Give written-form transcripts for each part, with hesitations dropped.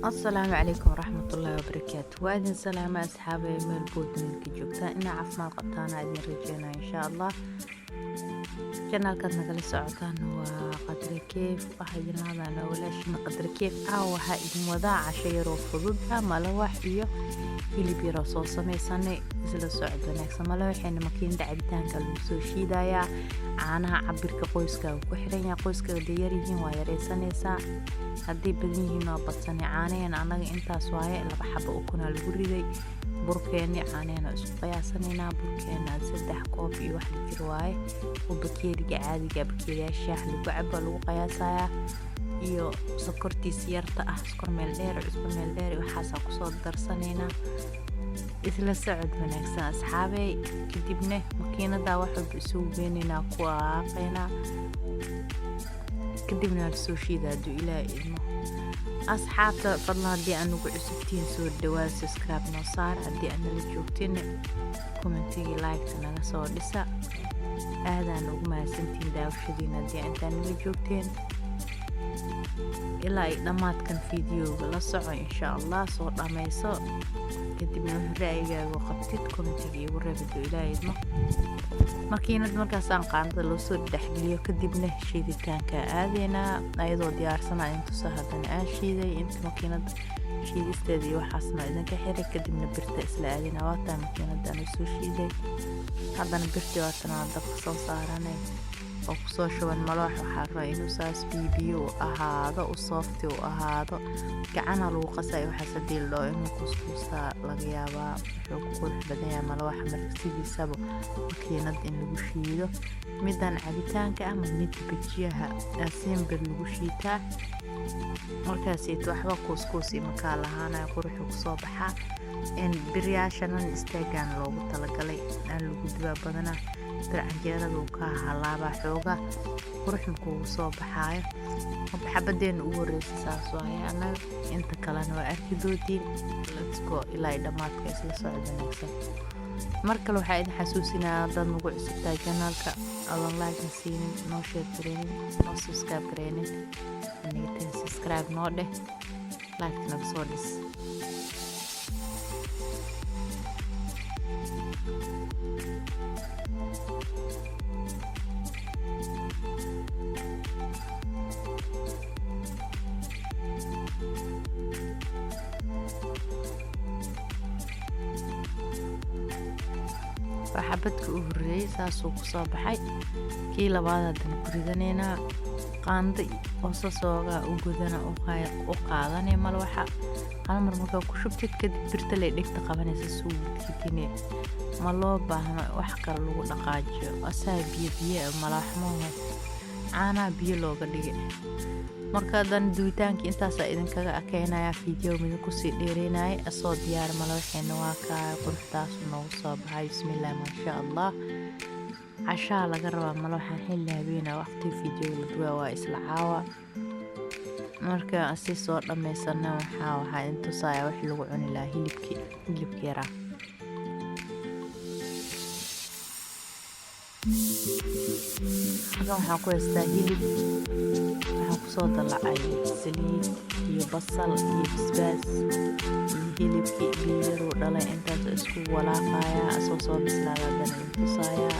السلام عليكم ورحمة الله وبركاته. وأهلا سلامة أصحابي ملبود منك جوكتا إنا عفما قبطانا أدين رجينا إن شاء الله. جنال كانت نقل سعودان وقدر كيف وحيدنا هذا ولاش قدر كيف وها إذن وضاع شير وفضود ملوح إيو اللي بيرسول سميساني إسلا سعود ونكسا ملوح إن مكين دعبتان كالمسو شيدايا عانها عبيرك قويسكا وكحرين قويسكا ودياريهين ويريسانيسا haddii badan yihiin oo badsani caaneen anaga intaas waaye laba xabo oo kuna lagu riday burkeeni caaneen isku qiyaasanayna burkeena 3 koob iyo wax jir waaye oo bakeeriga caadiga bakeeriga shaah lagu cabo lagu qiyaasaya iyo sokortiis yarta sokor meel dheer cusbo meel dheer waxa ku soo darsanayna isla socod wanaagsan asxaabay kadibna makiinada waxa isugu beenina ku aaqayna كدبنا السوشي ذا دو إلى إدمه أصحاب فضلا دي أنو عسبتين سور دواء سبسكرايب نصار دي أنا لجوكتين كومنتي لايك تنالا صور لسا هذا أنو ما سنتين داوشدين دي أنو لجوكتين إلا إدمات كان فيديو بلصعو إن شاء الله صور أميسو كدبنا رأيقا وقبتت كومنتي ورابدو إلى إدمه makiinad markaasaan qaanada loo soo dhaxgeliyo kadibna shiiditaanka aadayna ayadoo diyaarsanaa intuusa haddana aan shiiday inta makiinada shiidisteeda iyo waxaasna idinka xiray kadibna birta isla aadayna waataa makiinada aan soo shiiday haddana birtii waatana dabka soo saaranay oo kusoo shuban maloox waxaa rabaa inuu saas biibiyo u ahaado u soofti u ahaado gacana lagu qasay waxaas hadii loo inuu kuskuusta laga yaabaa wuxuu ku qurux badan yahay malooxa marka sidiisaba makiinad in lagu shiido midan cabitaanka ama mid bajiyaha asember lagu shiitaa markaas waxba kuskuusi markaa lahaana quruxu kusoo baxaa in biryaashanan istaagaan loogu talagalay aan lagu dibaa badanaa برعنجيرة وكاها لابا حوغا قروح مكوغو صوب حايا وبحبدين ugu ساسوايا أنا انت كلان وأركي دوتين let's go إلى إدامات كيس لسعود نكسب مركلو حايد حسوسينا دان مقوع سبتا جانالك ألان لايك نسينين نو شير كرينين نو سبسكرايب كرينين نيتين سبسكرايب نوده لايك نبسودس فحبتك أوري ساسو كصباحي كي لبعض الدنيا قاندي وصصوغا وجودنا وقاعدنا ملوحة أنا مرموكا كشوفتك كده برتلي لك تقابلني سسوق كتيني ملو بهم وحكر لو نقاج أسابي بيه ملاحمه أنا بيلو قدي markadan duutaanka intaas idin kaga akeenaya video mid ku sii dheereenay asoo diyaar malooxeen waa ka qurxdaas noo soo baxay bismillaah ma sha Allah casha laga rabaa malooxan xilli habeena waqti video la duwa waa isla caawa marka asi soo dhameysana waxa inta saaya wax lagu cuni lahaa hilibkii yara waxaan ku haystaa hilib waxaan kusoo dalacay saliid iyo basal iyo basbaas iyo hilibkii biyaru dhalay intaas isku walaaqaya asoo soo bislaada dana intusaaya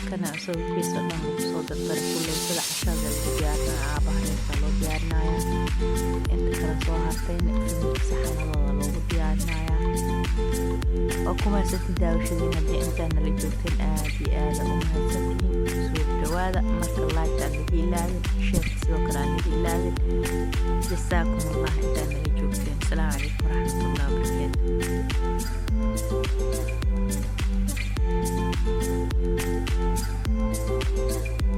kana asoo kiisa dhan kusoo dardar kulley sida cashada lagu diyaarinayo bahreerka loo diyaarinaya inta kala soo hartayna saxanadooda loogu diyaarinaya وكما ستداوشين هدي انت اللي جوتين آدي آدي ومهزتين سوق جوادة مرك الله تعالى إلهي شيخ سوكرا إلهي جزاكم الله انت اللي جوتين السلام عليكم ورحمة الله وبركاته.